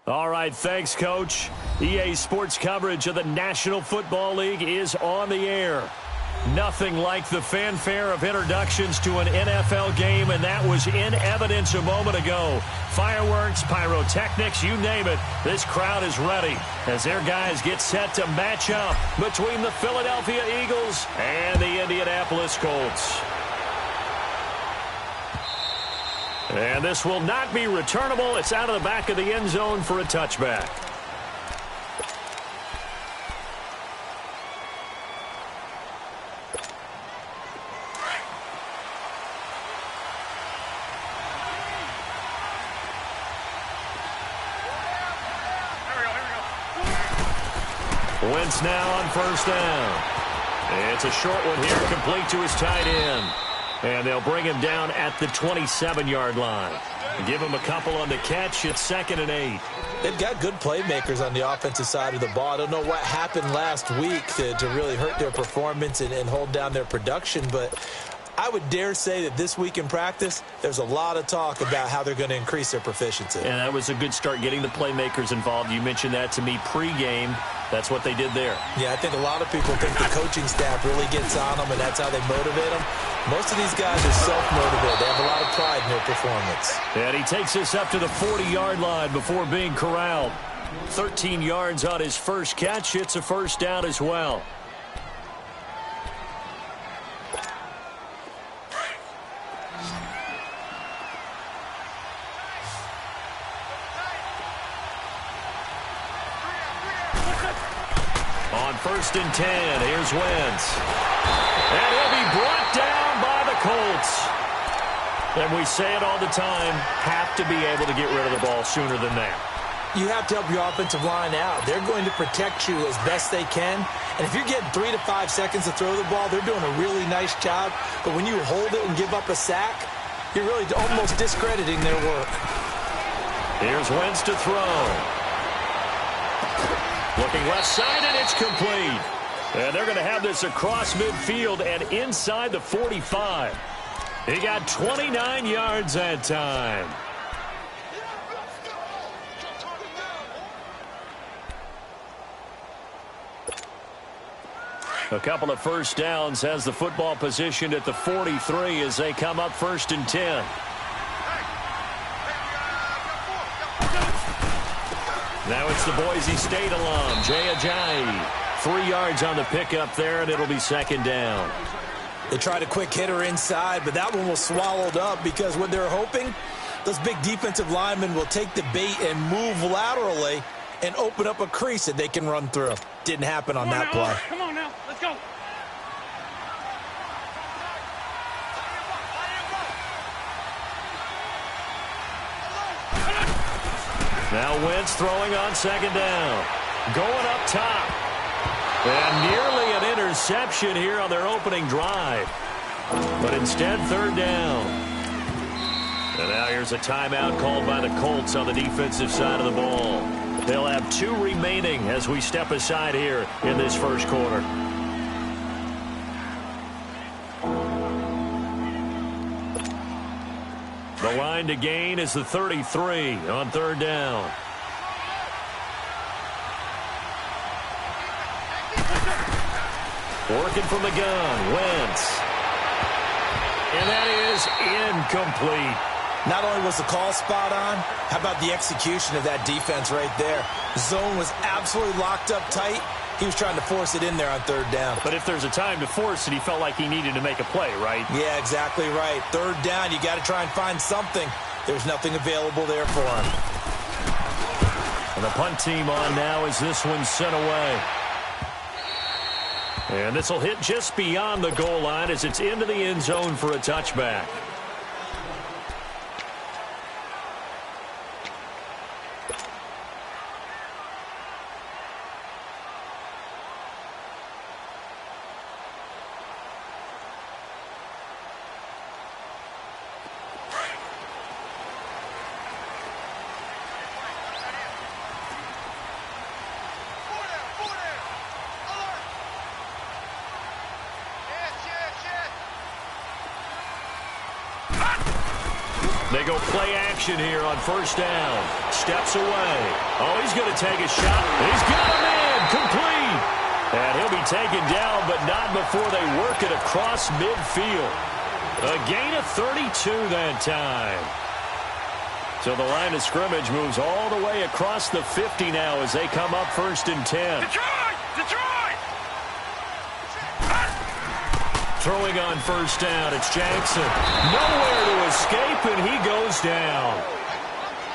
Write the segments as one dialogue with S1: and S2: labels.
S1: All right, thanks, Coach. EA Sports coverage of the National Football League is on the air. Nothing like the fanfare of introductions to an NFL game, and that was in evidence a moment ago. Fireworks, pyrotechnics, you name it. This crowd is ready as their guys get set to match up between the Philadelphia Eagles and the Indianapolis Colts. And this will not be returnable. It's out of the back of the end zone for a touchback. Wentz now on first down. It's a short one here, complete to his tight end. And they'll bring him down at the 27-yard line. Give him a couple on the catch. It's 2nd and 8.
S2: They've got good playmakers on the offensive side of the ball. I don't know what happened last week to really hurt their performance and hold down their production, but I would dare say that this week in practice, there's a lot of talk about how they're going to increase their proficiency.
S1: And that was a good start, getting the playmakers involved. You mentioned that to me pregame. That's what they did there.
S2: Yeah, I think a lot of people think the coaching staff really gets on them, and that's how they motivate them. Most of these guys are self-motivated. They have a lot of pride in their performance.
S1: And he takes us up to the 40-yard line before being corralled. 13 yards on his first catch. It's a first down as well. On 1st and 10, here's Wentz. And he'll be brought down by the Colts. And we say it all the time, have to be able to get rid of the ball sooner than that.
S2: You have to help your offensive line out. They're going to protect you as best they can. And if you're getting 3 to 5 seconds to throw the ball, they're doing a really nice job. But when you hold it and give up a sack, you're really almost discrediting their work.
S1: Here's Wentz to throw. Looking left side, and it's complete. And they're going to have this across midfield and inside the 45. He got 29 yards that time. A couple of first downs has the football positioned at the 43 as they come up 1st and 10. Now it's the Boise State alum, Jay Ajayi. 3 yards on the pickup there, and it'll be 2nd down.
S2: They tried a quick hitter inside, but that one was swallowed up because what they're hoping, those big defensive linemen will take the bait and move laterally and open up a crease that they can run through. Didn't happen on that play.
S3: Come on now, let's go.
S1: Now Wentz throwing on 2nd down. Going up top. And nearly an interception here on their opening drive. But instead, 3rd down. And now here's a timeout called by the Colts on the defensive side of the ball. They'll have 2 remaining as we step aside here in this first quarter. The line to gain is the 33 on 3rd down. Working from the gun, Wentz. And that is incomplete.
S2: Not only was the call spot on, how about the execution of that defense right there? Zone was absolutely locked up tight. He was trying to force it in there on 3rd down.
S1: But if there's a time to force it, he felt like he needed to make a play, right?
S2: Yeah, exactly right. 3rd down, you got to try and find something. There's nothing available there for him.
S1: And the punt team on now as this one's sent away. And this will hit just beyond the goal line as it's into the end zone for a touchback. They go play action here on first down. Steps away. Oh, he's going to take a shot. He's got him in. Complete. And he'll be taken down, but not before they work it across midfield. A gain of 32 that time. So the line of scrimmage moves all the way across the 50 now as they come up 1st and 10.
S3: Detroit!
S1: Throwing on first down, it's Jackson. Nowhere to escape, and he goes down.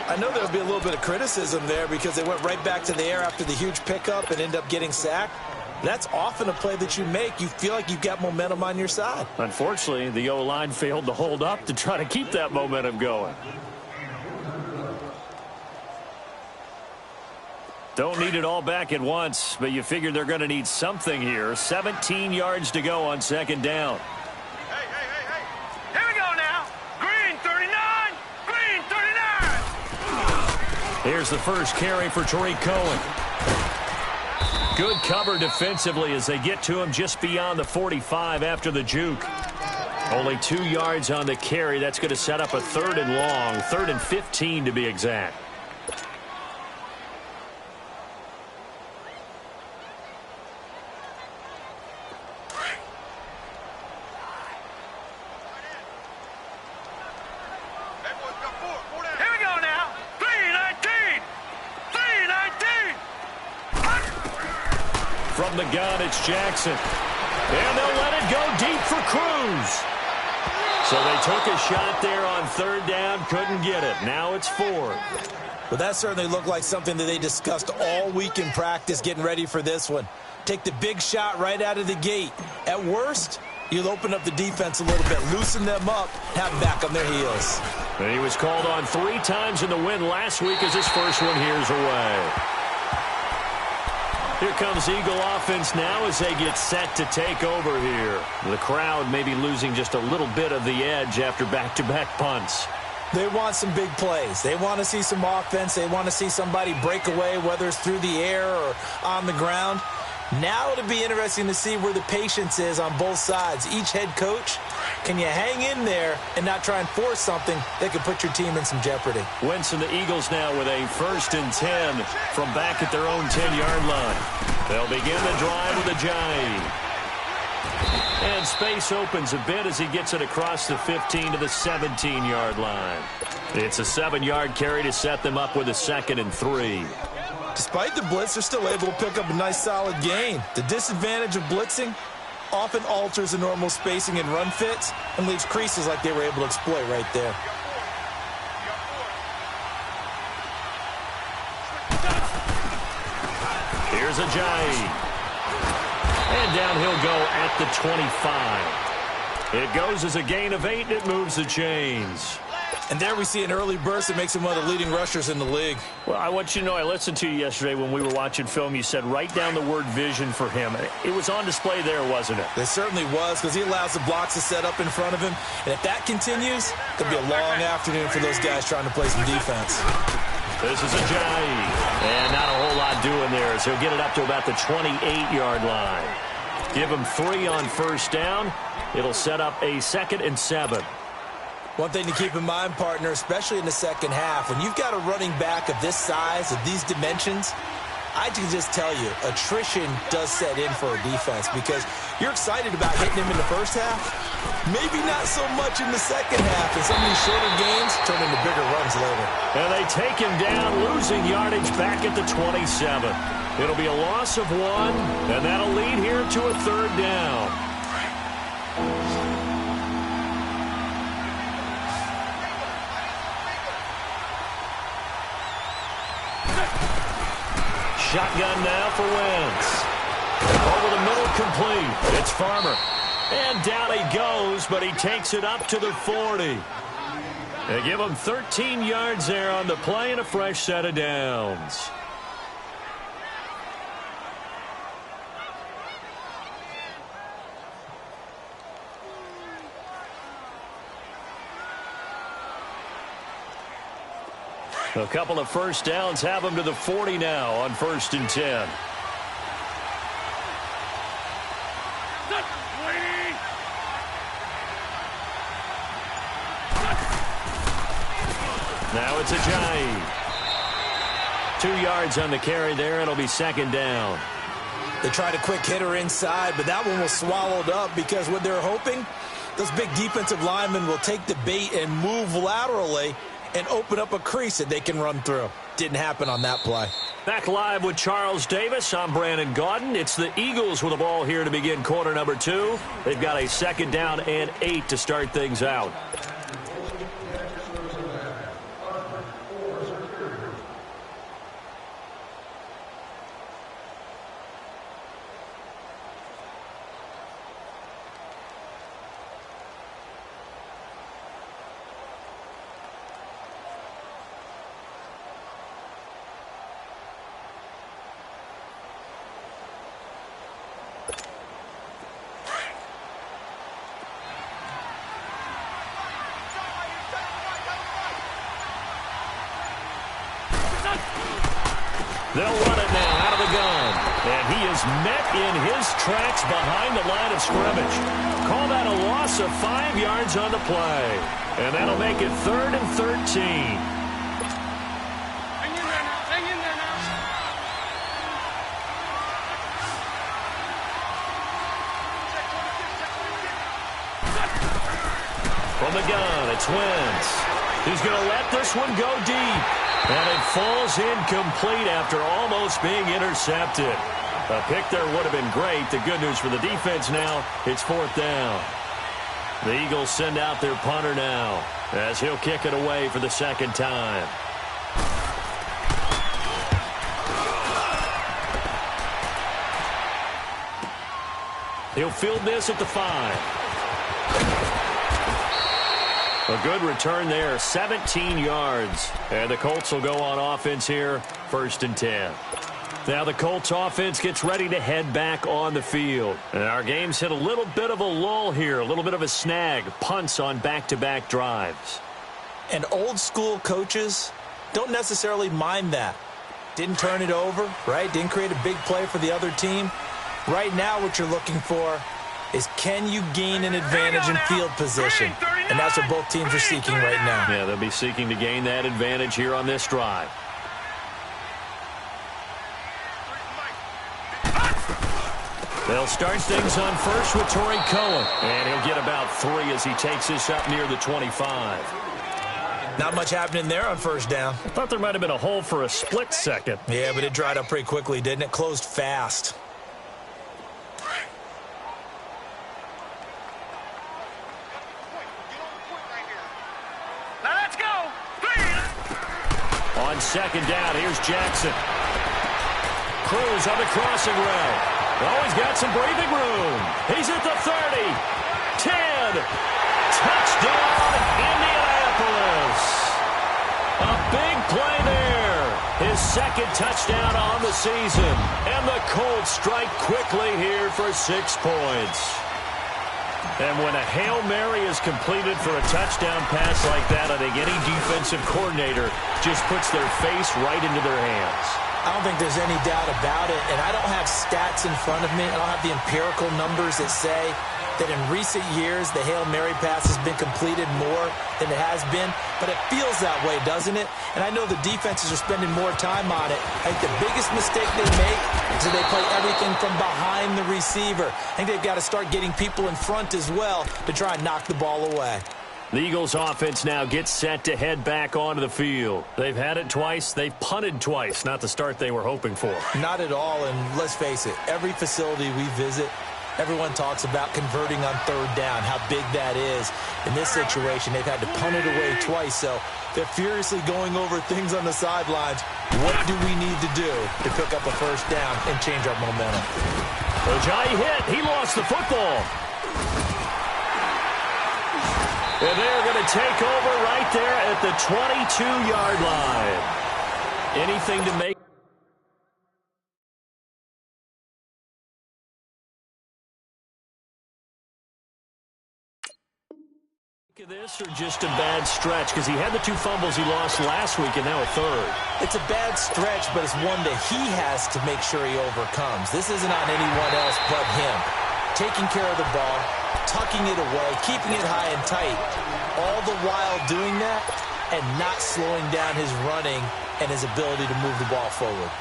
S2: I know there'll be a little bit of criticism there because they went right back to the air after the huge pickup and end up getting sacked. That's often a play that you make. You feel like you've got momentum on your side.
S1: Unfortunately, the O-line failed to hold up to try to keep that momentum going. Don't need it all back at once, but you figure they're going to need something here. 17 yards to go on 2nd down.
S3: Hey. Here we go now. Green 39. Green 39.
S1: Here's the first carry for Tariq Cohen. Good cover defensively as they get to him just beyond the 45 after the juke. Only 2 yards on the carry. That's going to set up a 3rd and long, 3rd and 15 to be exact. From the gun, it's Jackson. And they'll let it go deep for Cruz. So they took a shot there on 3rd down, couldn't get it. Now it's 4th.
S2: Well, that certainly looked like something that they discussed all week in practice getting ready for this one. Take the big shot right out of the gate. At worst, you'll open up the defense a little bit, loosen them up, have them back on their heels.
S1: And he was called on 3 times in the win last week as his first one here's away. Here comes Eagle offense now as they get set to take over here. The crowd may be losing just a little bit of the edge after back-to-back punts.
S2: They want some big plays. They want to see some offense. They want to see somebody break away, whether it's through the air or on the ground. Now it'll be interesting to see where the patience is on both sides. Each head coach, can you hang in there and not try and force something that could put your team in some jeopardy?
S1: Wentz and the Eagles now with a 1st and 10 from back at their own 10-yard line. They'll begin the drive with a jive. And space opens a bit as he gets it across the 15 to the 17-yard line. It's a 7-yard carry to set them up with a 2nd and 3.
S2: Despite the blitz, they're still able to pick up a nice solid gain. The disadvantage of blitzing often alters the normal spacing and run fits and leaves creases like they were able to exploit right there.
S1: Here's a jive. And down he'll go at the 25. It goes as a gain of 8, and it moves the chains.
S2: And there we see an early burst that makes him one of the leading rushers in the league.
S1: Well, I want you to know, I listened to you yesterday when we were watching film. You said write down the word vision for him. It was on display there, wasn't it?
S2: It certainly was, because he allows the blocks to set up in front of him. And if that continues, it'll be a long afternoon for those guys trying to play some defense.
S1: This is a jive. And not a whole lot doing there, so he'll get it up to about the 28-yard line. Give him 3 on 1st down. It'll set up a 2nd and 7.
S2: One thing to keep in mind, partner, especially in the second half, when you've got a running back of this size, of these dimensions, I can just tell you, attrition does set in for a defense because you're excited about hitting him in the first half, maybe not so much in the second half, and some of these shorter gains turn into bigger runs later.
S1: And they take him down, losing yardage back at the 27. It'll be a loss of 1, and that'll lead here to a 3rd down. Shotgun now for Wentz. Over the middle, complete. It's Farmer. And down he goes, but he takes it up to the 40. They give him 13 yards there on the play and a fresh set of downs. A couple of first downs have him to the 40 now on 1st and 10. it's Ajayi. 2 yards on the carry there. It'll be second down.
S2: They tried a quick hitter inside, but that one was swallowed up because what they're hoping, those big defensive linemen will take the bait and move laterally and open up a crease that they can run through. Didn't happen on that play.
S1: Back live with Charles Davis. I'm Brandon Gaudin. It's the Eagles with the ball here to begin quarter number 2. They've got a second down and 8 to start things out. They'll run it now out of the gun. And he is met in his tracks behind the line of scrimmage. Call that a loss of 5 yards on the play. And that'll make it 3rd and 13.
S3: Hang in there now. Hang in there now.
S1: From the gun, it's Wentz. He's going to let this one go deep. And it falls incomplete after almost being intercepted. A pick there would have been great. The good news for the defense now, it's 4th down. The Eagles send out their punter now as he'll kick it away for the second time. He'll field this at the 5. A good return there, 17 yards. And the Colts will go on offense here, 1st and 10. Now the Colts offense gets ready to head back on the field. And our game's hit a little bit of a lull here, a little bit of a snag. Punts on back-to-back drives.
S2: And old school coaches don't necessarily mind that. Didn't turn it over, right? Didn't create a big play for the other team. Right now what you're looking for is, can you gain an advantage in field position? And that's what both teams are seeking right now.
S1: Yeah, they'll be seeking to gain that advantage here on this drive. They'll start things on first with Torrey Cohen. And he'll get about 3 as he takes this up near the 25.
S2: Not much happening there on 1st down.
S1: I thought there might have been a hole for a split second.
S2: Yeah, but it dried up pretty quickly, didn't it? Closed fast.
S1: On 2nd down, here's Jackson. Cruz on the crossing route. Oh, he's got some breathing room. He's at the 30. 10. Touchdown, Indianapolis. A big play there. His 2nd touchdown on the season. And the Colts strike quickly here for 6 points. And when a Hail Mary is completed for a touchdown pass like that, I think any defensive coordinator just puts their face right into their hands.
S2: I don't think there's any doubt about it, and I don't have stats in front of me. I don't have the empirical numbers that say that in recent years the Hail Mary pass has been completed more than it has been, but it feels that way, doesn't it? And I know the defenses are spending more time on it. I think the biggest mistake they make is that they play everything from behind the receiver. I think they've got to start getting people in front as well to try and knock the ball away.
S1: The Eagles offense now gets set to head back onto the field. They've had it twice. They've punted twice. Not the start they were hoping for.
S2: Not at all, and let's face it, every facility we visit, everyone talks about converting on 3rd down, how big that is. In this situation, they've had to punt it away twice, so they're furiously going over things on the sidelines. What do we need to do to pick up a 1st down and change our momentum?
S1: Ajayi hit. He lost the football. And they're going to take over right there at the 22-yard line. Anything to make of this, or just a bad stretch? Because he had the 2 fumbles he lost last week and now a 3rd.
S2: It's a bad stretch, but it's one that he has to make sure he overcomes. This isn't on anyone else but him. Taking care of the ball, tucking it away, keeping it high and tight, all the while doing that and not slowing down his running and his ability to move the ball forward.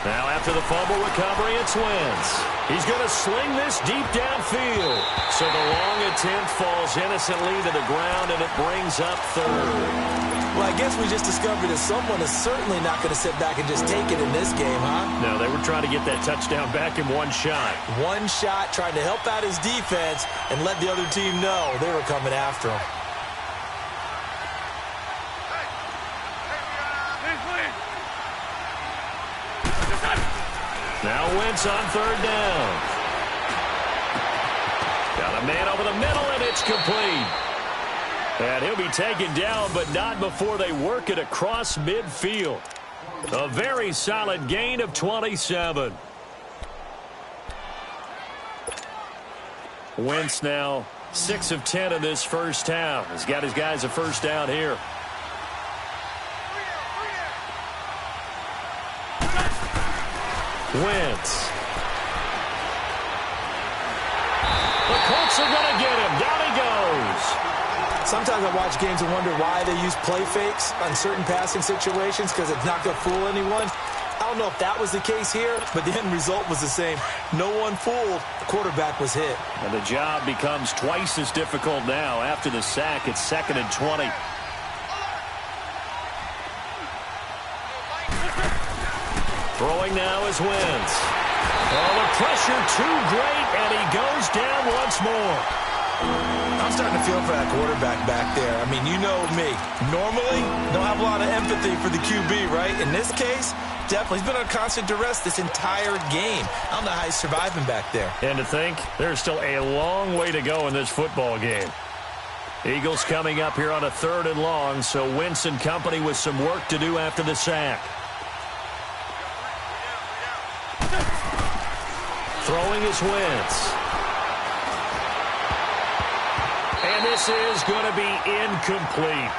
S1: Now after the fumble recovery, it's Wentz. He's going to sling this deep downfield. So the long attempt falls innocently to the ground, and it brings up third.
S2: Well, I guess we just discovered that someone is certainly not going to sit back and just take it in this game, huh?
S1: No, they were trying to get that touchdown back in one shot.
S2: One shot, trying to help out his defense and let the other team know they were coming after him.
S1: Now Wentz on third down. Got a man over the middle, and it's complete. And he'll be taken down, but not before they work it across midfield. A very solid gain of 27. Wentz now 6 of 10 in this first half. He's got his guys a first down here. Wentz. The Colts are going to get him. Down he goes.
S2: Sometimes I watch games and wonder why they use play fakes on certain passing situations, because it's not going to fool anyone. I don't know if that was the case here, but the end result was the same. No one fooled. The quarterback was hit.
S1: And the job becomes twice as difficult now. After the sack, it's 2nd and 20. Throwing now is Wentz. Oh, the pressure too great, and he goes down once more.
S2: I'm starting to feel for that quarterback back there. I mean, you know me. Normally, don't have a lot of empathy for the QB, right? In this case, definitely. He's been under constant duress this entire game. I don't know how he's surviving back there.
S1: And to think, there's still a long way to go in this football game. Eagles coming up here on a 3rd and long, so Wentz and company with some work to do after the sack. Throwing is Wentz. And this is going to be incomplete.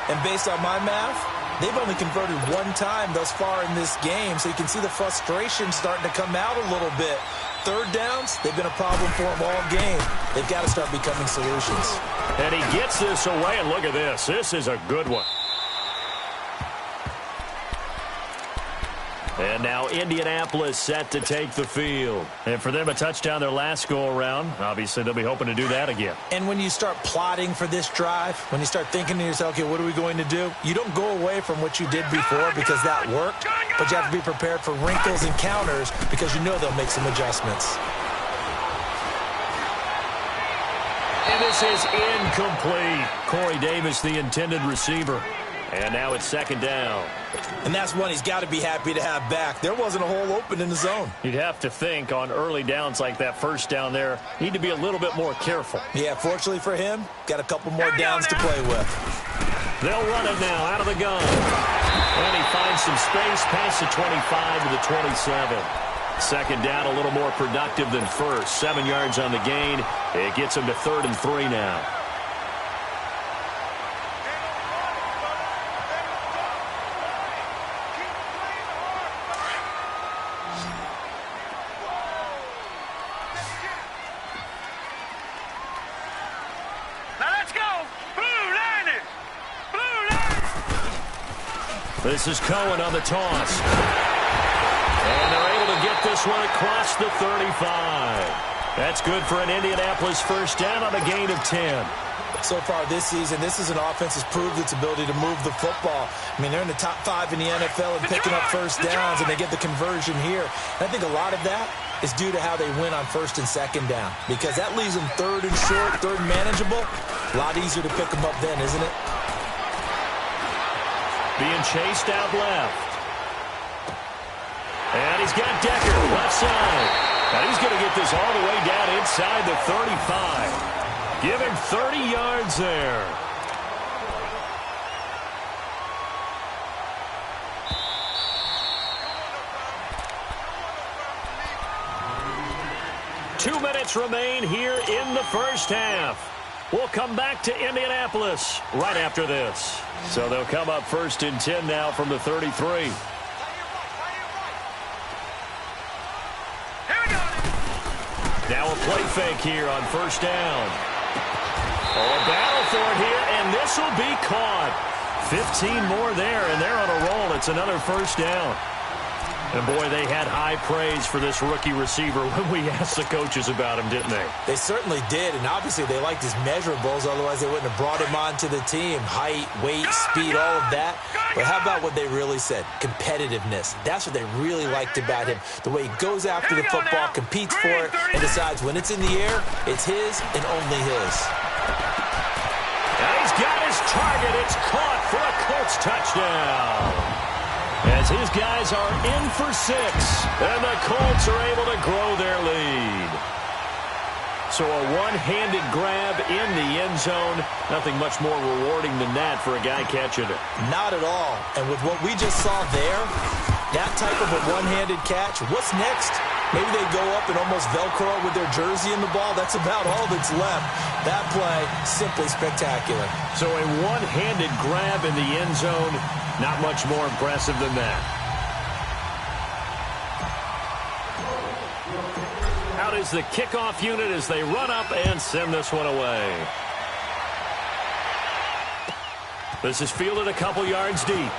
S2: And based on my math, they've only converted one time thus far in this game, so you can see the frustration starting to come out a little bit. Third downs, they've been a problem for them all game. They've got to start becoming solutions.
S1: And he gets this away, and look at this. This is a good one. And now Indianapolis set to take the field. And for them, a touchdown their last go-around. Obviously, they'll be hoping to do that again.
S2: And when you start plotting for this drive, when you start thinking to yourself, okay, what are we going to do? You don't go away from what you did before because that worked, but you have to be prepared for wrinkles and counters because you know they'll make some adjustments.
S1: And this is incomplete. Corey Davis, the intended receiver. And now it's 2nd down.
S2: And that's one he's got to be happy to have back. There wasn't a hole open in the zone.
S1: You'd have to think on early downs like that first down there, need to be a little bit more careful.
S2: Yeah, fortunately for him, got a couple more downs to play with.
S1: They'll run it now out of the gun. And he finds some space past the 25 to the 27. 2nd down, a little more productive than first. 7 yards on the gain. It gets him to 3rd and 3 now. This is Cohen on the toss. And they're able to get this one across the 35. That's good for an Indianapolis first down on a gain of 10.
S2: So far this season, this is an offense that's proved its ability to move the football. I mean, they're in the top 5 in the NFL and picking up first downs, and they get the conversion here. And I think a lot of that is due to how they win on 1st and 2nd down, because that leaves them 3rd and short, 3rd and manageable. A lot easier to pick them up then, isn't it?
S1: Being chased out left. And he's got Decker left side. And he's going to get this all the way down inside the 35. Give him 30 yards there. Two minutes remain here in the first half. We'll come back to Indianapolis right after this. So they'll come up 1st and 10 now from the 33. Now a play fake here on first down. Oh, a battle for it here, and this will be caught. 15 more there, and they're on a roll. It's another first down. And, boy, they had high praise for this rookie receiver when we asked the coaches about him, didn't they?
S2: They certainly did, and obviously they liked his measurables. Otherwise, they wouldn't have brought him onto the team. Height, weight, speed, all of that. But how about what they really said? Competitiveness. That's what they really liked about him. The way he goes after the football, competes for it, and decides when it's in the air, it's his and only his.
S1: And he's got his target. It's caught for a Colts touchdown. As his guys are in for 6, and the Colts are able to grow their lead. So a one-handed grab in the end zone. Nothing much more rewarding than that for a guy catching it.
S2: Not at all. And with what we just saw there, that type of a one-handed catch, what's next? Maybe they go up and almost Velcro with their jersey in the ball. That's about all that's left. That play, simply spectacular. So
S1: a one-handed grab in the end zone. Not much more impressive than that. Out is the kickoff unit as they run up and send this one away. This is fielded a couple yards deep.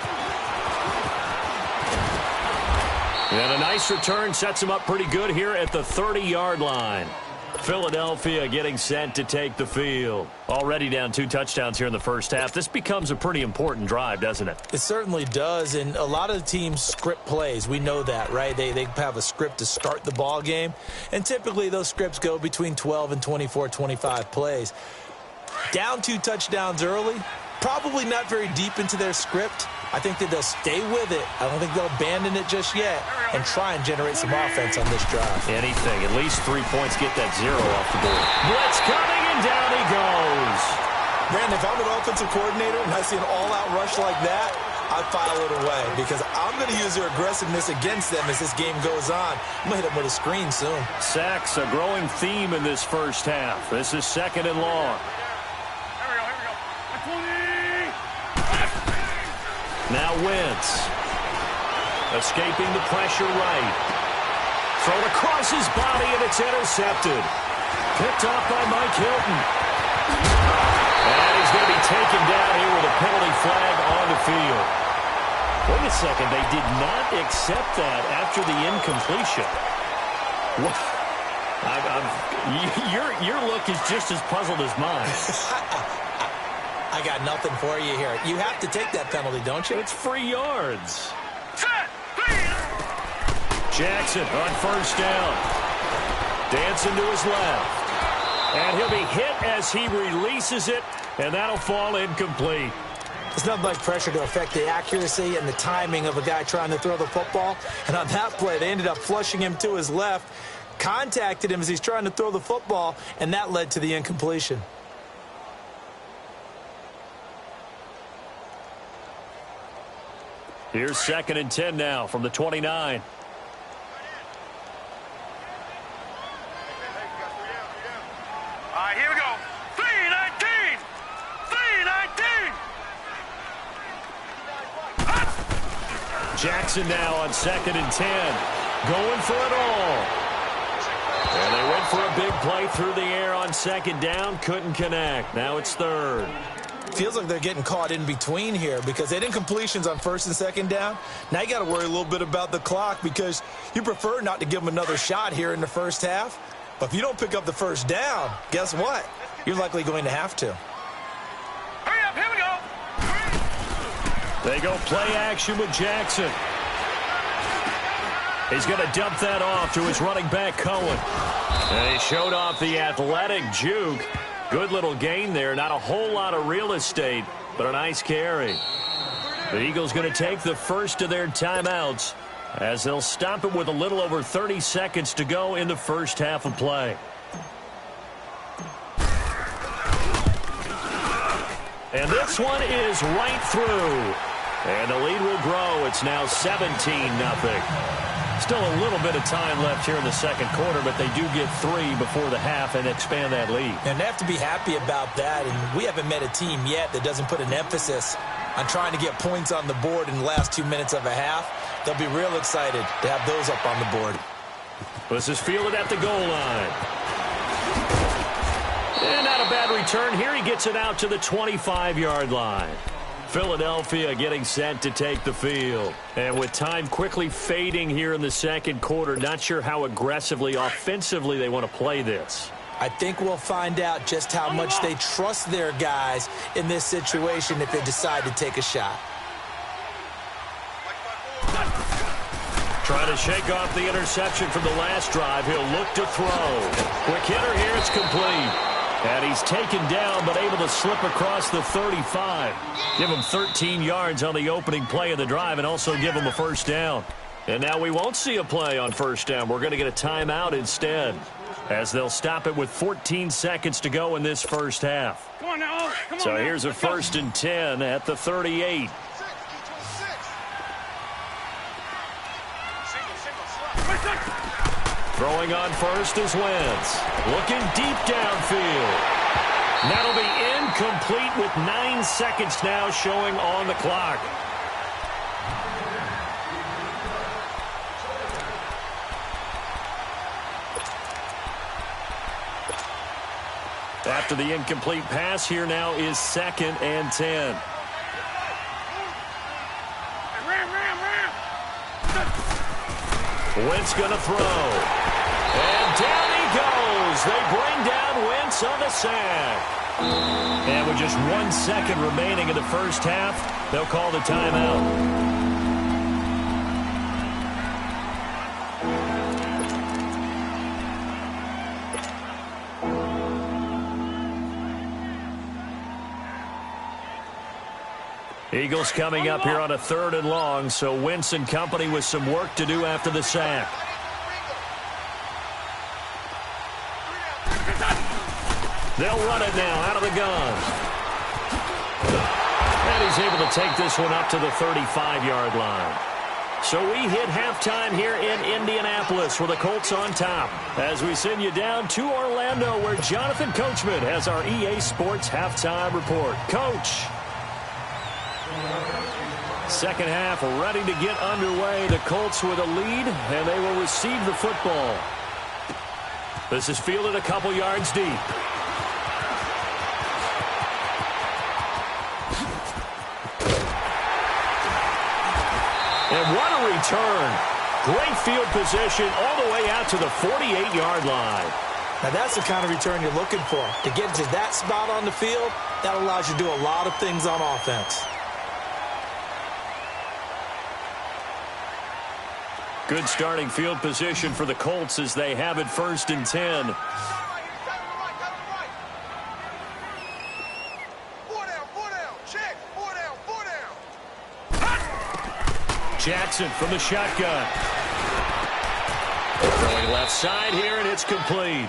S1: And a nice return sets him up pretty good here at the 30-yard line. Philadelphia getting set to take the field. Already down 2 touchdowns here in the first half. This becomes a pretty important drive, doesn't it?
S2: It certainly does, and a lot of the teams script plays. We know that, right? They have a script to start the ball game, and typically those scripts go between 12 and 24, 25 plays. Down 2 touchdowns early, probably not very deep into their script. I think that they'll stay with it. I don't think they'll abandon it just yet and try and generate some offense on this drive.
S1: Anything. At least 3 points, get that 0 off the board. Blitz coming, and down he goes.
S2: Brandon, if I'm an offensive coordinator and I see an all-out rush like that, I file it away because I'm going to use their aggressiveness against them as this game goes on. I'm going to hit them with a screen soon.
S1: Sacks, a growing theme in this first half. This is 2nd and long. Now Wentz. Escaping the pressure right. Thrown across his body, and it's intercepted. Picked off by Mike Hilton. And he's going to be taken down here with a penalty flag on the field. Wait a second. They did not accept that after the incompletion. What? Your look is just as puzzled as mine.
S2: I got nothing for you here. You have to take that penalty, don't you?
S1: It's free yards. Jackson on first down. Dancing to his left. And he'll be hit as he releases it, and that'll fall incomplete.
S2: It's nothing like pressure to affect the accuracy and the timing of a guy trying to throw the football. And on that play, they ended up flushing him to his left, contacted him as he's trying to throw the football, and that led to the incompletion.
S1: Here's 2nd and 10 now from the 29.
S3: All right, here we go. 3-19. 3-19.
S1: Jackson now on 2nd and 10. Going for it all. And they went for a big play through the air on 2nd down. Couldn't connect. Now it's 3rd.
S2: Feels like they're getting caught in between here because they did incompletions on 1st and 2nd down. Now you got to worry a little bit about the clock because you prefer not to give them another shot here in the first half. But if you don't pick up the first down, guess what? You're likely going to have to.
S3: Hurry up, here we go.
S1: They go play action with Jackson. He's going to dump that off to his running back, Cohen. And he showed off the athletic juke. Good little gain there. Not a whole lot of real estate, but a nice carry. The Eagles going to take the first of their timeouts as they'll stop it with a little over 30 seconds to go in the first half of play. And this one is right through. And the lead will grow. It's now 17-0. Still a little bit of time left here in the second quarter, but they do get 3 before the half and expand that lead.
S2: And they have to be happy about that. And we haven't met a team yet that doesn't put an emphasis on trying to get points on the board in the last 2 minutes of a half. They'll be real excited to have those up on the board.
S1: This is fielded at the goal line. And not a bad return here. He gets it out to the 25-yard line. Philadelphia getting set to take the field. And with time quickly fading here in the second quarter, not sure how aggressively, offensively they want to play this.
S2: I think we'll find out just how much they trust their guys in this situation if they decide to take a shot.
S1: Trying to shake off the interception from the last drive. He'll look to throw. Quick hitter here. It's complete. And he's taken down but able to slip across the 35. Give him 13 yards on the opening play of the drive and also give him a first down. And now we won't see a play on first down. We're going to get a timeout instead, as they'll stop it with 14 seconds to go in this first half.
S3: Come on now. Come on
S1: So
S3: now.
S1: here's a 1st and 10 at the 38. Throwing on first is Wentz. Looking deep downfield. That'll be incomplete with 9 seconds now showing on the clock. After the incomplete pass, here now is 2nd and 10. Wentz going to throw. And down he goes. They bring down Wentz on the sack. And with just 1 second remaining in the first half, they'll call the timeout. Eagles coming up here on a 3rd and long, so Wentz and company with some work to do after the sack. They'll run it now out of the gun. And he's able to take this one up to the 35-yard line. So we hit halftime here in Indianapolis with the Colts on top, as we send you down to Orlando, where Jonathan Coachman has our EA Sports halftime report. Coach. Second half ready to get underway. The Colts with a lead, and they will receive the football. This is fielded a couple yards deep. And what a return. Great field position all the way out to the 48-yard line.
S2: Now that's the kind of return you're looking for. To get to that spot on the field, that allows you to do a lot of things on offense.
S1: Good starting field position for the Colts as they have it 1st and 10. Jackson from the shotgun. Throwing left side here, and it's complete.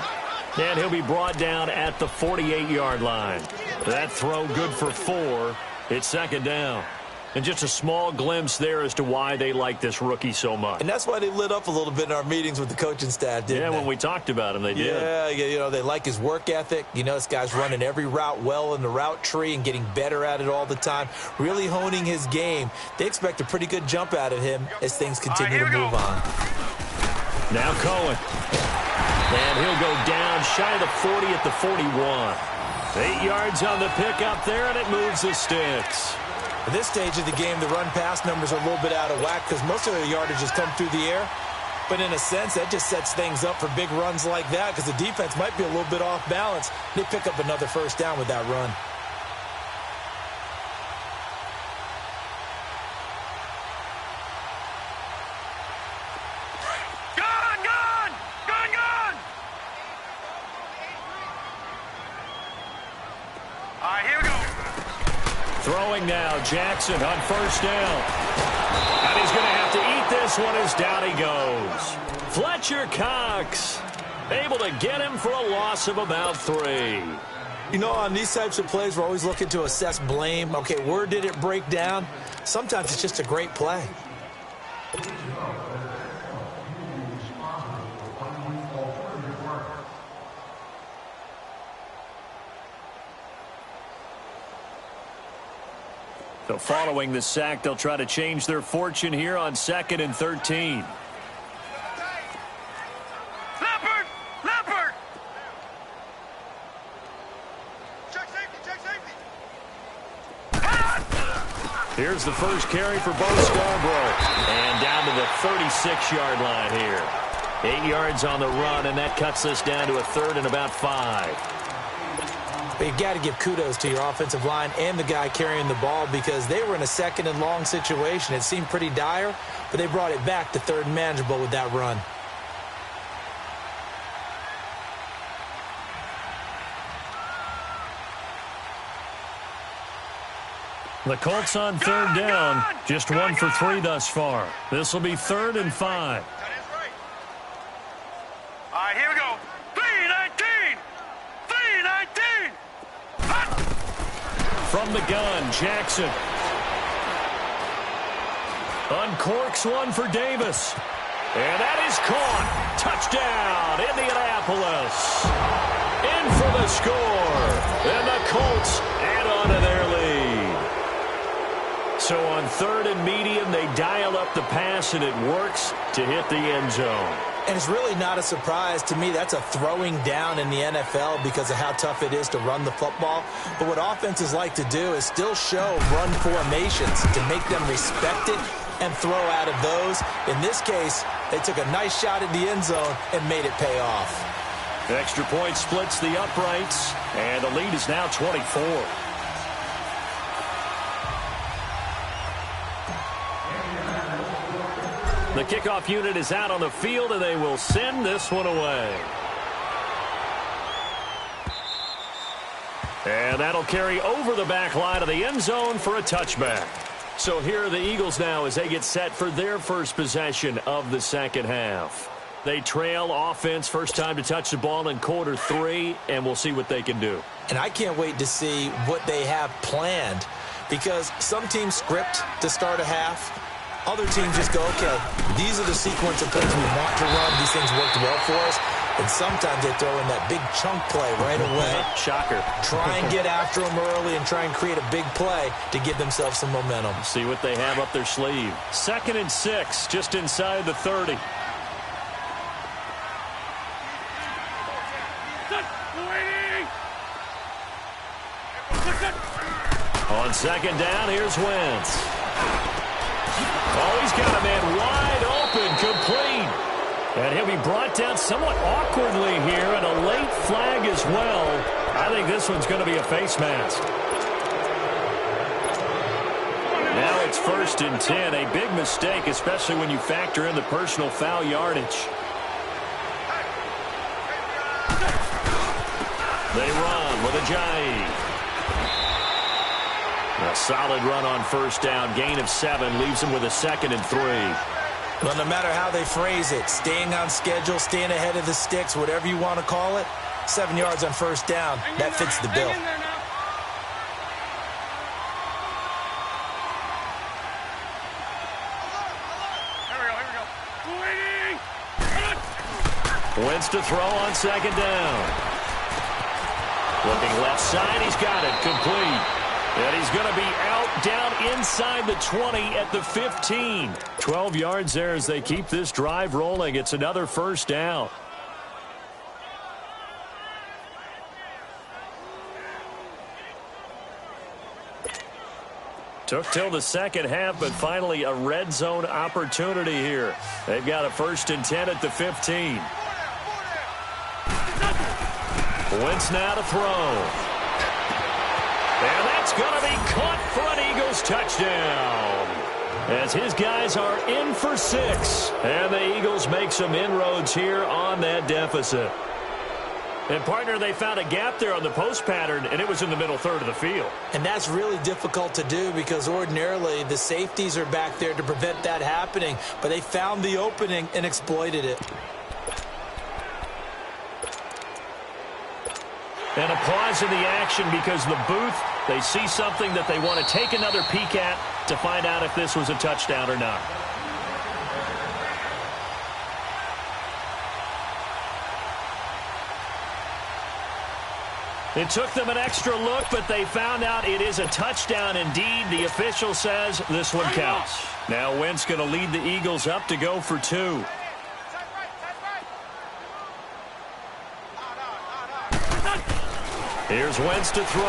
S1: And he'll be brought down at the 48-yard line. That throw good for 4. It's 2nd down. And just a small glimpse there as to why they like this rookie so much.
S2: And that's why they lit up a little bit in our meetings with the coaching staff, didn't they?
S1: Yeah, when we talked about him, they did.
S2: Yeah, you know, they like his work ethic. You know, this guy's running every route well in the route tree and getting better at it all the time, really honing his game. They expect a pretty good jump out of him as things continue to move on.
S1: Now Cohen. And he'll go down shy of the 40 at the 41. 8 yards on the pickup there, and it moves the sticks.
S2: At this stage of the game, the run-pass numbers are a little bit out of whack because most of their yardage has come through the air. But in a sense, that just sets things up for big runs like that because the defense might be a little bit off balance. They pick up another first down with that run.
S3: All right, here we go.
S1: Throwing now, Jackson on 1st down. And he's going to have to eat this one as down he goes. Fletcher Cox able to get him for a loss of about 3.
S2: You know, on these types of plays, we're always looking to assess blame. Okay, where did it break down? Sometimes it's just a great play.
S1: So following the sack, they'll try to change their fortune here on 2nd and 13. Here's the first carry for Bo Scarborough. And down to the 36-yard line here. 8 yards on the run, and that cuts this down to a third and about 5.
S2: But you've got to give kudos to your offensive line and the guy carrying the ball because they were in a second and long situation. It seemed pretty dire, but they brought it back to third and manageable with that run.
S1: The Colts on third down, just 1 for 3 thus far. This will be 3rd and 5.
S3: All right, here we go. 3-19. 3-19.
S1: From the gun, Jackson. Uncorks one for Davis. And that is caught. Touchdown, Indianapolis. In for the score. And the Colts add on to their lead. So on 3rd and medium, they dial up the pass, and it works to hit the end zone.
S2: And it's really not a surprise to me. That's a throwing down in the NFL because of how tough it is to run the football. But what offenses like to do is still show run formations to make them respect it and throw out of those. In this case, they took a nice shot at the end zone and made it pay off.
S1: Extra point splits the uprights, and the lead is now 24. The kickoff unit is out on the field, and they will send this one away. And that'll carry over the back line of the end zone for a touchback. So here are the Eagles now as they get set for their first possession of the second half. They trail offense, first time to touch the ball in quarter 3, and we'll see what they can do.
S2: And I can't wait to see what they have planned because some teams script to start a half. Other teams just go, okay, these are the sequence of plays we want to run. These things worked well for us. And sometimes they throw in that big chunk play right away.
S1: Shocker.
S2: Try and get after them early and try and create a big play to give themselves some momentum.
S1: See what they have up their sleeve. 2nd and 6, just inside the 30. On 2nd down, here's Wentz. Oh, he's got a man wide open, complete. And he'll be brought down somewhat awkwardly here, and a late flag as well. I think this one's going to be a face mask. Now it's 1st and 10, a big mistake, especially when you factor in the personal foul yardage. They run with Ajayi. A solid run on 1st down. Gain of 7 leaves them with a 2nd and 3.
S2: Well, no matter how they phrase it, staying on schedule, staying ahead of the sticks, whatever you want to call it, 7 yards on 1st down, that fits the bill.
S1: Wentz to throw on 2nd down. Looking left side, he's got it, complete. And he's going to be out down inside the 20 at the 15. 12 yards there as they keep this drive rolling. It's another 1st down. Took till the second half, but finally a red zone opportunity here. They've got a 1st and 10 at the 15. Wentz now to throw. And that's going to be caught for an Eagles touchdown. As his guys are in for 6. And the Eagles make some inroads here on that deficit. And, partner, they found a gap there on the post pattern, and it was in the middle 3rd of the field.
S2: And that's really difficult to do because ordinarily the safeties are back there to prevent that happening. But they found the opening and exploited it.
S1: And a pause in the action because the booth, they see something that they want to take another peek at to find out if this was a touchdown or not. It took them an extra look, but they found out it is a touchdown indeed. The official says this one counts. Now Wentz going to lead the Eagles up to go for 2. Here's Wentz to throw.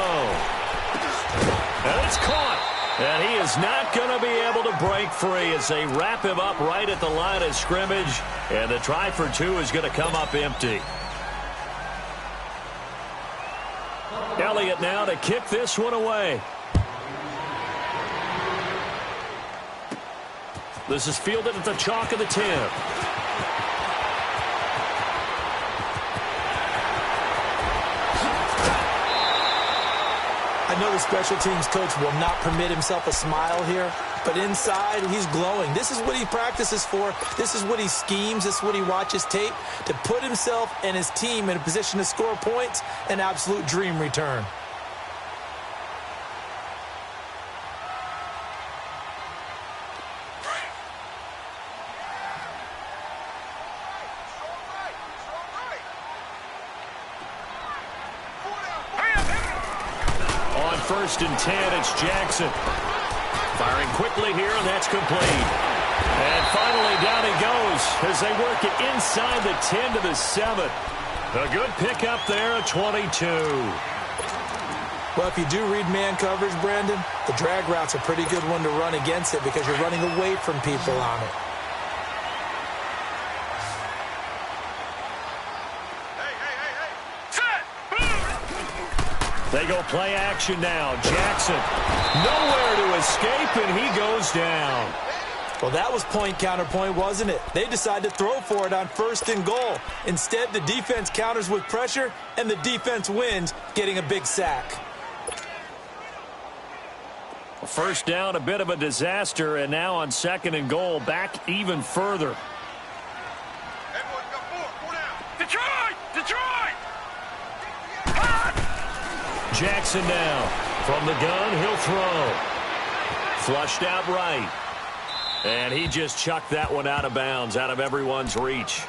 S1: And it's caught. And he is not going to be able to break free as they wrap him up right at the line of scrimmage. And the try for two is going to come up empty. Elliott now to kick this one away. This is fielded at the chalk of the 10.
S2: I know the special teams coach will not permit himself a smile here, but inside he's glowing. This is what he practices for. This is what he schemes. This is what he watches tape to put himself and his team in a position to score points. An absolute dream return.
S1: First and 10, it's Jackson. Firing quickly here, and that's complete. And finally, down he goes as they work it inside the 10 to the 7. A good pickup there at 22.
S2: Well, if you do read man coverage, Brandon, the drag route's a pretty good one to run against it because you're running away from people on it.
S1: They go play action now. Jackson, nowhere to escape, and he goes down.
S2: Well, that was point counterpoint, wasn't it? They decided to throw for it on 1st and goal. Instead, the defense counters with pressure, and the defense wins, getting a big sack.
S1: First down, a bit of a disaster, and now on 2nd and goal, back even further.
S3: Detroit! Detroit!
S1: Jackson now. From the gun, he'll throw. Flushed out right. And he just chucked that one out of bounds, out of everyone's reach.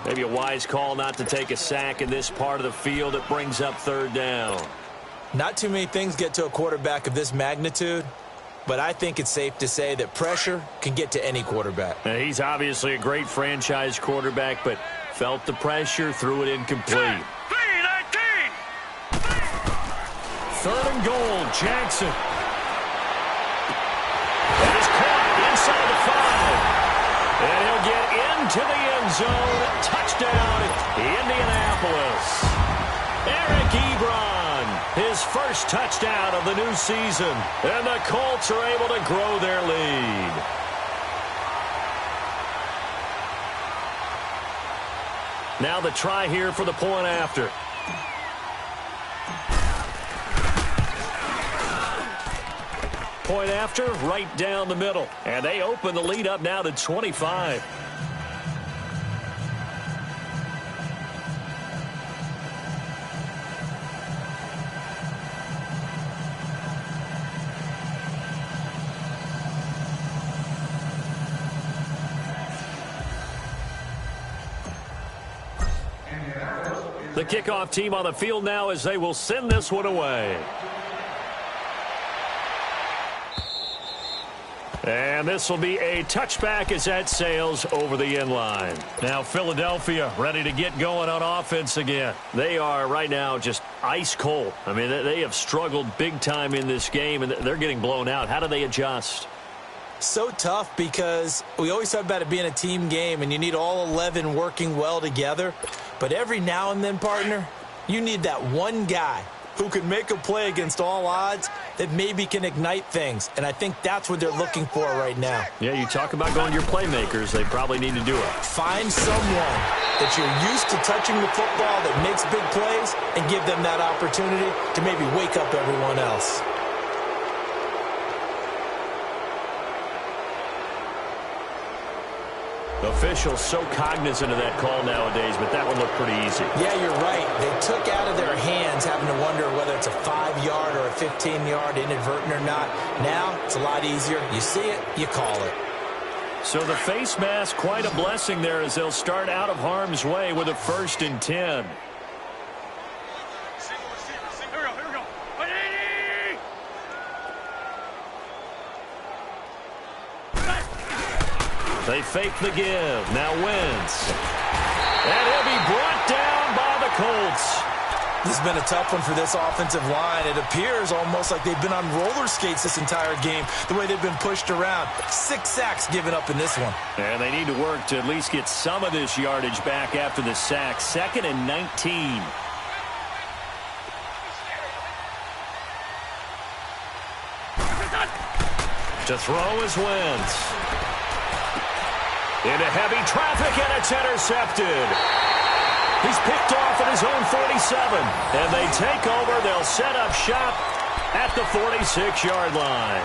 S1: Maybe a wise call not to take a sack in this part of the field. It brings up 3rd down.
S2: Not too many things get to a quarterback of this magnitude, but I think it's safe to say that pressure can get to any quarterback.
S1: Now, he's obviously a great franchise quarterback, but felt the pressure, threw it incomplete. 3rd and goal, Jackson. That is caught inside the 5. And he'll get into the end zone. Touchdown, Indianapolis. Eric Ebron, his first touchdown of the new season. And the Colts are able to grow their lead. Now the try here for the point after. Point after, right down the middle. And they open the lead up now to 25. The kickoff team on the field now as they will send this one away. And this will be a touchback as that sails over the end line. Now Philadelphia ready to get going on offense again. They are right now just ice cold. I mean, they have struggled big time in this game, and they're getting blown out. How do they adjust?
S2: So tough because we always talk about it being a team game, and you need all 11 working well together. But every now and then, partner, you need that one guy who can make a play against all odds that maybe can ignite things. And I think that's what they're looking for right now.
S1: Yeah, you talk about going to your playmakers. They probably need to do it.
S2: Find someone that you're used to touching the football that makes big plays and give them that opportunity to maybe wake up everyone else.
S1: Officials so cognizant of that call nowadays, but that one looked pretty easy.
S2: Yeah, you're right. They took out of their hands having to wonder whether it's a 5-yard or a 15-yard inadvertent or not. Now, it's a lot easier. You see it, you call it.
S1: So the face mask, quite a blessing there as they'll start out of harm's way with a 1st and 10. They fake the give. Now Wentz. And he'll be brought down by the Colts.
S2: This has been a tough one for this offensive line. It appears almost like they've been on roller skates this entire game, the way they've been pushed around. 6 sacks given up in this one.
S1: And they need to work to at least get some of this yardage back after the sack. 2nd and 19. To throw is Wentz. Into heavy traffic, and it's intercepted. He's picked off at his own 47. And they take over. They'll set up shop at the 46-yard line.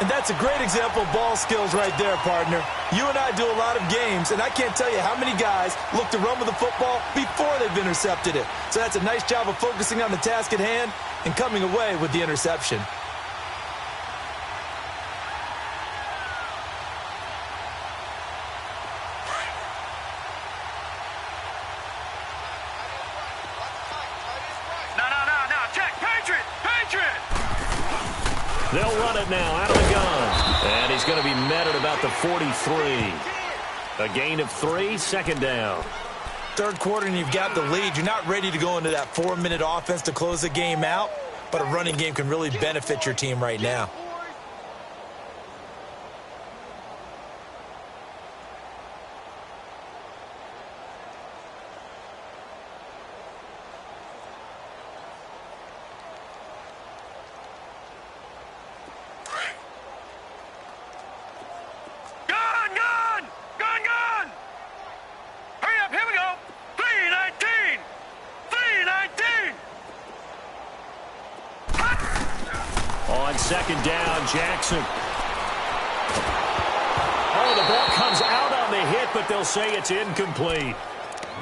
S2: And that's a great example of ball skills right there, partner. You and I do a lot of games, and I can't tell you how many guys look to run with the football before they've intercepted it. So that's a nice job of focusing on the task at hand and coming away with the interception.
S1: They'll run it now out of the gun. And he's going to be met at about the 43. A gain of 3, 2nd down.
S2: Third quarter and you've got the lead. You're not ready to go into that 4-minute offense to close the game out, but a running game can really benefit your team right now.
S1: On 2nd down, Jackson. Oh, the ball comes out on the hit, but they'll say it's incomplete.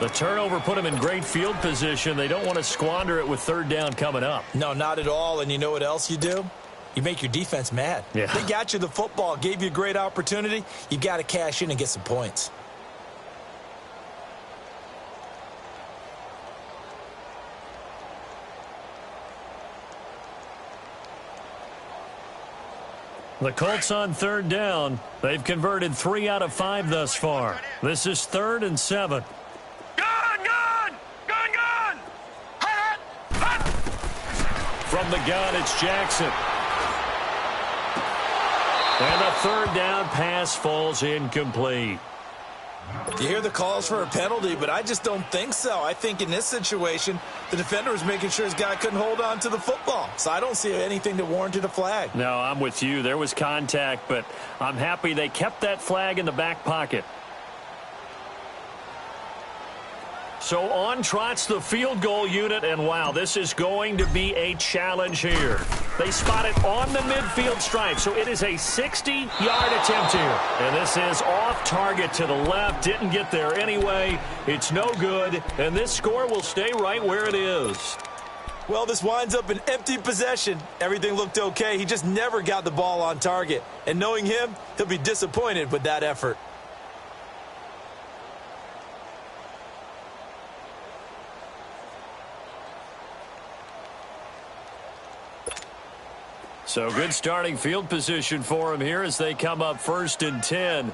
S1: The turnover put them in great field position. They don't want to squander it with 3rd down coming up.
S2: No, not at all. And you know what else you do? You make your defense mad.
S1: Yeah.
S2: They got you the football, gave you a great opportunity. You got to cash in and get some points.
S1: The Colts on 3rd down. They've converted 3 out of 5 thus far. This is 3rd and 7.
S3: Gun! Hot!
S1: From the gun, it's Jackson. And the 3rd down pass falls incomplete.
S2: You hear the calls for a penalty, but I just don't think so. I think in this situation, the defender was making sure his guy couldn't hold on to the football. So I don't see anything that warranted a flag.
S1: No, I'm with you. There was contact, but I'm happy they kept that flag in the back pocket. So on trots the field goal unit, and wow, this is going to be a challenge here. They spot it on the midfield stripe, so it is a 60-yard attempt here. And this is off target to the left, didn't get there anyway. It's no good, and this score will stay right where it is.
S2: Well, this winds up an empty possession. Everything looked okay. He just never got the ball on target. And knowing him, he'll be disappointed with that effort.
S1: So good starting field position for him here as they come up 1st and 10.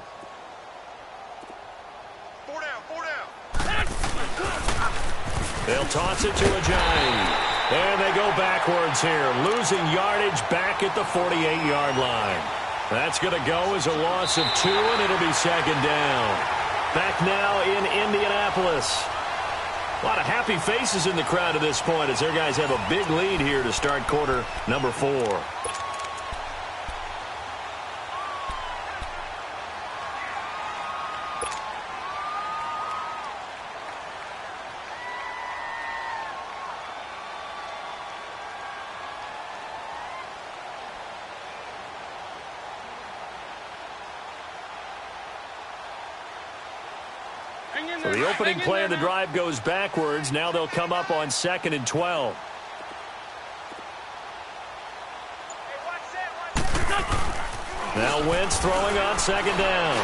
S3: 4 down.
S1: They'll toss it to Ajayi. And they go backwards here, losing yardage back at the 48-yard line. That's going to go as a loss of 2, and it'll be 2nd down. Back now in Indianapolis. A lot of happy faces in the crowd at this point as their guys have a big lead here to start quarter number 4. So the opening play of the drive goes backwards. Now they'll come up on 2nd and 12. Now Wentz throwing on 2nd down.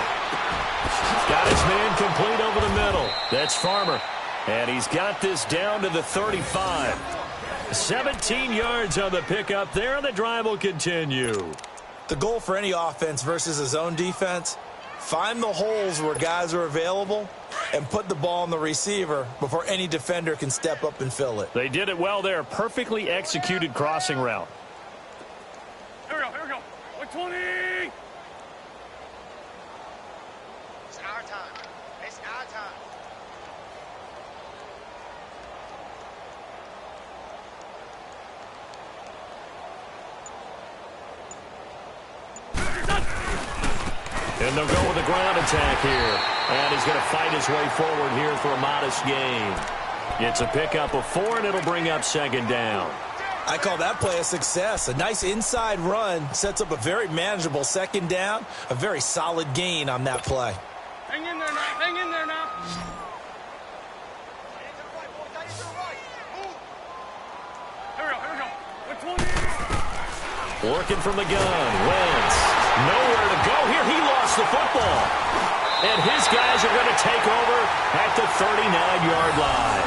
S1: Got his man complete over the middle. That's Farmer. And he's got this down to the 35. 17 yards on the pickup there, and the drive will continue.
S2: The goal for any offense versus his own defense, Find the holes where guys are available and put the ball on the receiver before any defender can step up and fill it.
S1: They did it well there. Perfectly executed crossing route.
S3: Here we go. 120. It's our time. It's our time.
S1: And they'll go with a ground attack here. And he's going to fight his way forward here for a modest gain. It's a pickup of 4, and it'll bring up second down.
S2: I call that play a success. A nice inside run sets up a very manageable second down. A very solid gain on that play.
S3: Hang in there now. Hang in there now. Here we go. 120.
S1: Working from the gun. Wentz. Nowhere to go here. He lost the football. And his guys are going to take over at the 39-yard line.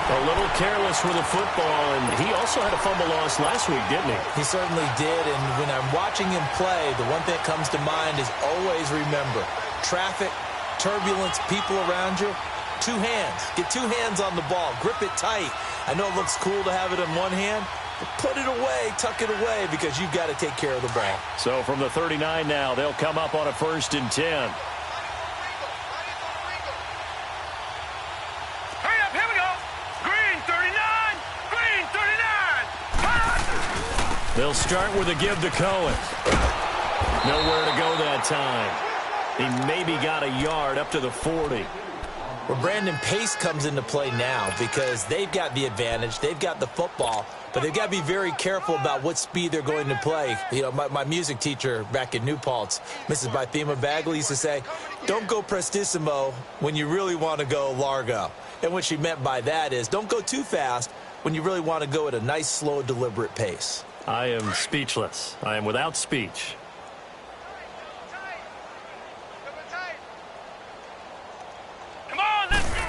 S1: A little careless with the football, and he also had a fumble loss last week, didn't he?
S2: He certainly did, and when I'm watching him play, the one thing that comes to mind is always remember, traffic, turbulence, people around you, 2 hands. Get 2 hands on the ball. Grip it tight. I know it looks cool to have it in one hand, but put it away, tuck it away, because you've got to take care of the ball.
S1: So from the 39 now, they'll come up on a 1st and 10. They'll start with a give to Cohen. Nowhere to go that time. He maybe got a yard up to the 40.
S2: Well, Brandon, pace comes into play now because they've got the advantage. They've got the football, but they've got to be very careful about what speed they're going to play. You know, my music teacher back in New Paltz, Mrs. Bythema Bagley, used to say, don't go prestissimo when you really want to go largo. And what she meant by that is don't go too fast when you really want to go at a nice, slow, deliberate pace.
S1: I am speechless. I am without speech.
S3: Come on, let's go.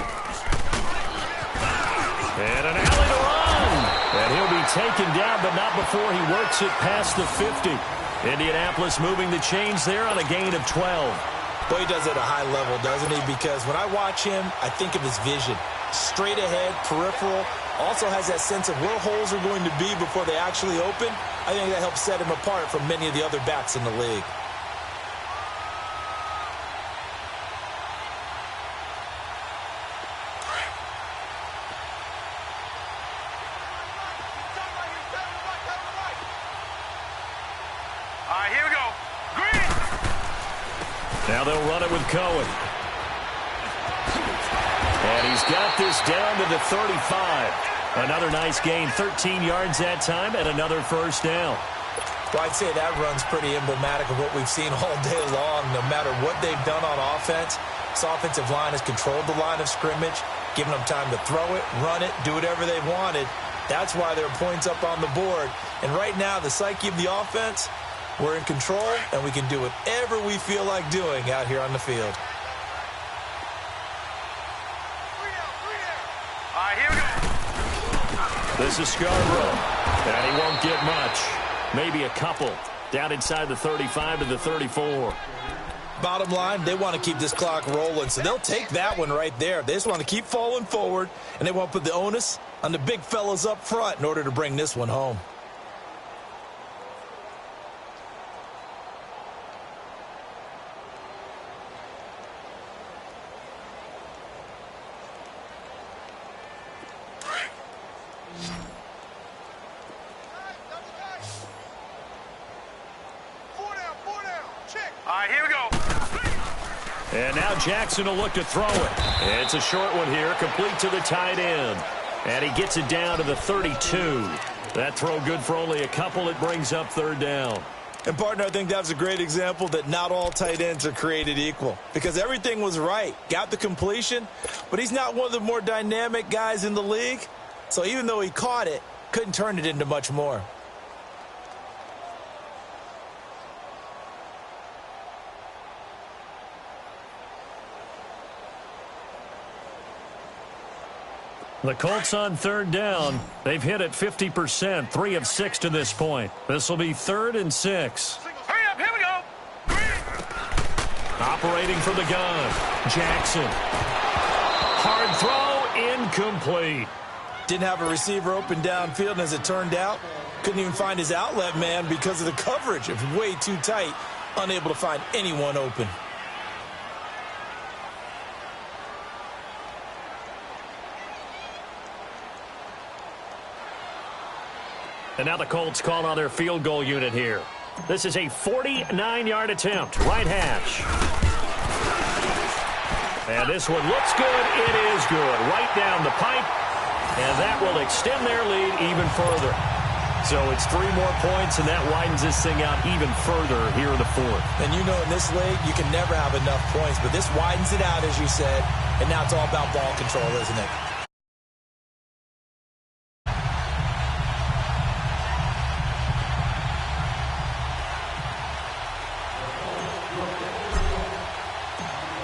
S1: And an alley to run. And he'll be taken down, but not before he works it past the 50. Indianapolis moving the chains there on a gain of 12.
S2: Boy, he does it at a high level, doesn't he? Because when I watch him, I think of his vision. Straight ahead, peripheral. Also has that sense of where holes are going to be before they actually open. I think that helps set him apart from many of the other backs in the league.
S3: All right, here we go. Green.
S1: Now they'll run it with Cohen. And he's got this down to the 35. Another nice gain, 13 yards that time, and another 1st down.
S2: Well, I'd say that run's pretty emblematic of what we've seen all day long. No matter what they've done on offense, this offensive line has controlled the line of scrimmage, given them time to throw it, run it, do whatever they wanted. That's why there are points up on the board. And right now, the psyche of the offense, we're in control, and we can do whatever we feel like doing out here on the field.
S3: All right, here we go.
S1: This is Scarborough, and he won't get much. Maybe a couple. Down inside the 35 to the 34.
S2: Bottom line, they want to keep this clock rolling, so they'll take that one right there. They just want to keep falling forward, and they want to put the onus on the big fellas up front in order to bring this one home.
S3: All right, here we go.
S1: And now Jackson will look to throw it. It's a short one here, complete to the tight end. And he gets it down to the 32. That throw good for only a couple. It brings up 3rd down.
S2: And, partner, I think that was a great example that not all tight ends are created equal. Because everything was right. Got the completion, but he's not one of the more dynamic guys in the league. So even though he caught it, couldn't turn it into much more.
S1: The Colts on 3rd down. They've hit it 50%, 3 of 6 to this point. This will be 3rd and 6.
S3: Hurry up, here we go. Green.
S1: Operating from the gun, Jackson. Hard throw, incomplete.
S2: Didn't have a receiver open downfield, and as it turned out, couldn't even find his outlet man because of the coverage. It was way too tight, unable to find anyone open.
S1: And now the Colts call on their field goal unit here. This is a 49-yard attempt, right hash. And this one looks good. It is good. Right down the pipe. And that will extend their lead even further. So it's 3 more points, and that widens this thing out even further here in the fourth.
S2: And you know in this league, you can never have enough points. But this widens it out, as you said. And now it's all about ball control, isn't it?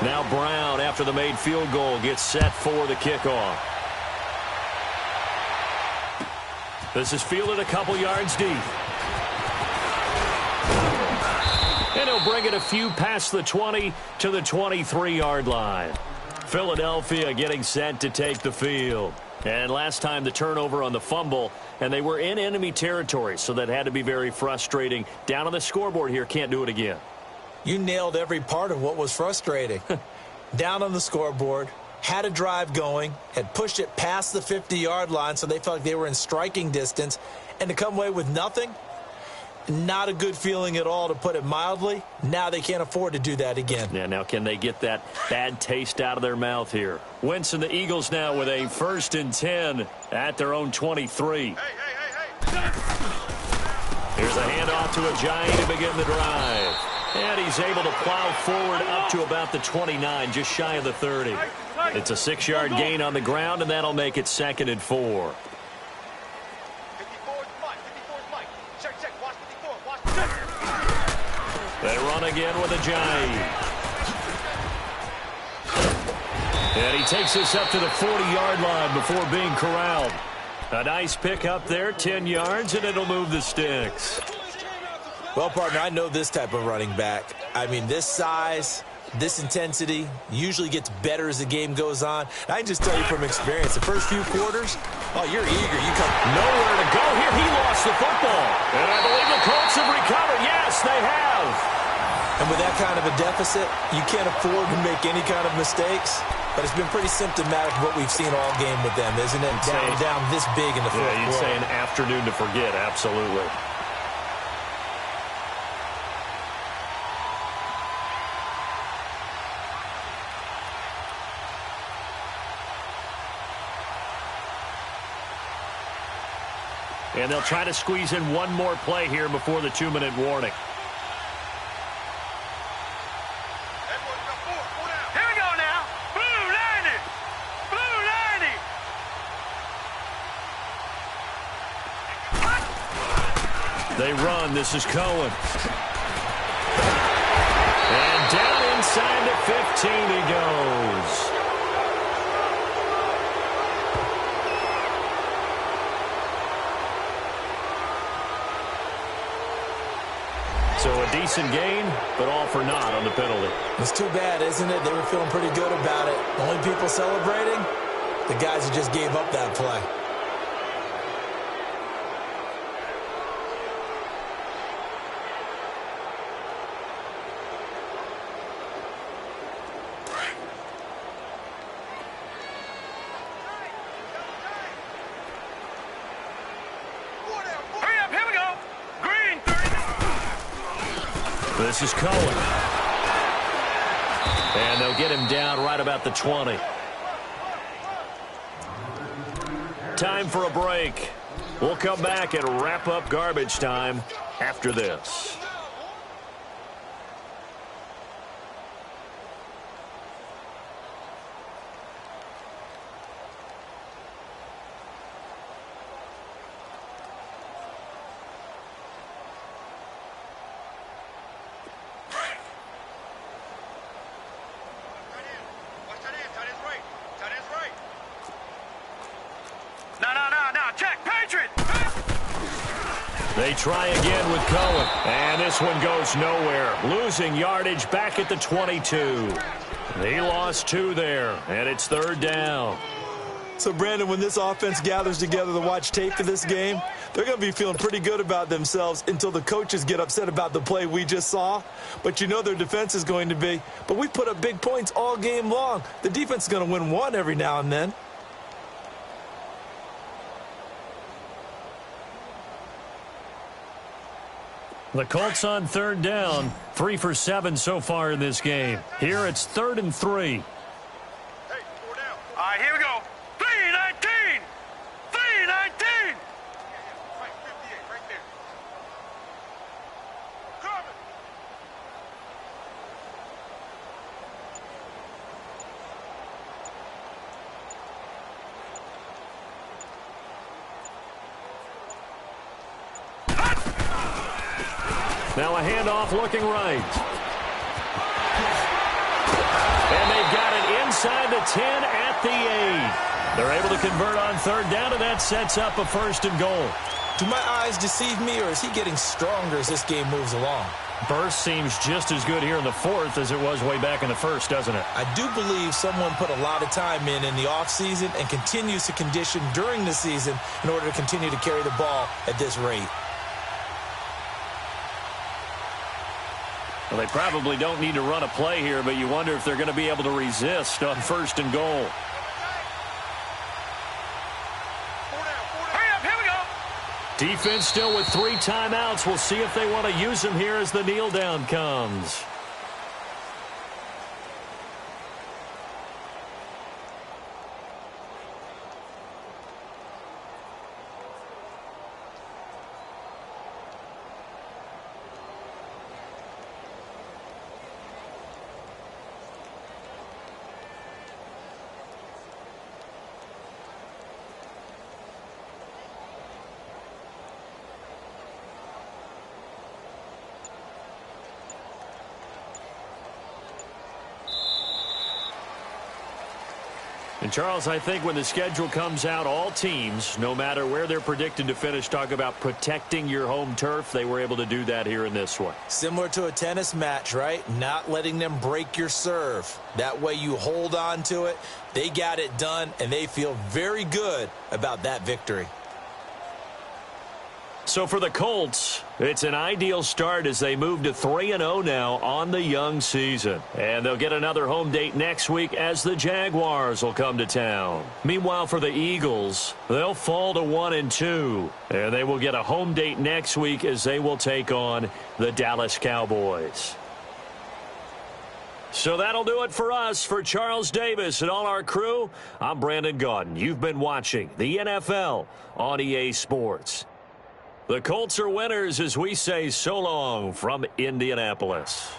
S1: Now Brown, after the made field goal, gets set for the kickoff. This is fielded a couple yards deep. And he'll bring it a few past the 20 to the 23-yard line. Philadelphia getting set to take the field. And last time the turnover on the fumble, and they were in enemy territory, so that had to be very frustrating. Down on the scoreboard here, can't do it again.
S2: You nailed every part of what was frustrating. Down on the scoreboard, had a drive going, had pushed it past the 50-yard line so they felt like they were in striking distance, and to come away with nothing, not a good feeling at all, to put it mildly. Now they can't afford to do that again.
S1: Yeah, now can they get that bad taste out of their mouth here? Wentz and the Eagles now with a 1st and 10 at their own 23.
S3: Hey.
S1: Here's a handoff to Ajayi to begin the drive. And he's able to plow forward up to about the 29, just shy of the 30. It's a 6-yard gain on the ground, and that'll make it 2nd and 4. They run again with Ajayi. And he takes this up to the 40-yard line before being corralled. A nice pick up there, 10 yards, and it'll move the sticks.
S2: Well, partner, I know this type of running back. I mean, this size, this intensity usually gets better as the game goes on. I can just tell you from experience, the first few quarters, oh, you're eager. You come
S1: nowhere to go here. He lost the football. And I believe the Colts have recovered. Yes, they have.
S2: And with that kind of a deficit, you can't afford to make any kind of mistakes. But it's been pretty symptomatic of what we've seen all game with them, isn't it? Down this big in the fourth quarter.
S1: Yeah, you'd say an afternoon to forget. Absolutely. And they'll try to squeeze in one more play here before the 2-minute warning.
S3: Here we go now. Blue 90. Blue 90.
S1: They run. This is Cohen. And down inside the 15 he goes. So a decent gain, but all for naught on the penalty.
S2: It's too bad, isn't it? They were feeling pretty good about it. The only people celebrating, the guys who just gave up that play.
S1: This is Cohen. And they'll get him down right about the 20. Time for a break. We'll come back and wrap up garbage time after this. They try again with Cohen. And this one goes nowhere. Losing yardage back at the 22. He lost 2 there, and it's 3rd down.
S2: So, Brandon, when this offense gathers together to watch tape for this game, they're going to be feeling pretty good about themselves until the coaches get upset about the play we just saw. But you know their defense is going to be. But we put up big points all game long. The defense is going to win one every now and then.
S1: The Colts on 3rd down. 3 for 7 so far in this game. Here it's 3rd and 3.
S3: Hey, 4 down. All right, here we go. 3-19. 3-19. Right, 58, right there. Coming.
S1: Now a handoff looking right. And they've got it inside the 10 at the 8. They're able to convert on 3rd down, and that sets up a 1st and goal.
S2: Do my eyes deceive me, or is he getting stronger as this game moves along?
S1: Burst seems just as good here in the 4th as it was way back in the 1st, doesn't it?
S2: I do believe someone put a lot of time in the offseason and continues to condition during the season in order to continue to carry the ball at this rate.
S1: Well, they probably don't need to run a play here, but you wonder if they're going to be able to resist on 1st and goal.
S3: Hurry up, here we go.
S1: Defense still with 3 timeouts. We'll see if they want to use them here as the kneel down comes. And, Charles, I think when the schedule comes out, all teams, no matter where they're predicted to finish, talk about protecting your home turf. They were able to do that here in this one.
S2: Similar to a tennis match, right? Not letting them break your serve. That way you hold on to it. They got it done, and they feel very good about that victory.
S1: So for the Colts, it's an ideal start as they move to 3-0 now on the young season. And they'll get another home date next week as the Jaguars will come to town. Meanwhile, for the Eagles, they'll fall to 1-2. And they will get a home date next week as they will take on the Dallas Cowboys. So that'll do it for us. For Charles Davis and all our crew, I'm Brandon Gaudin. You've been watching the NFL on EA Sports. The Colts are winners as we say so long from Indianapolis.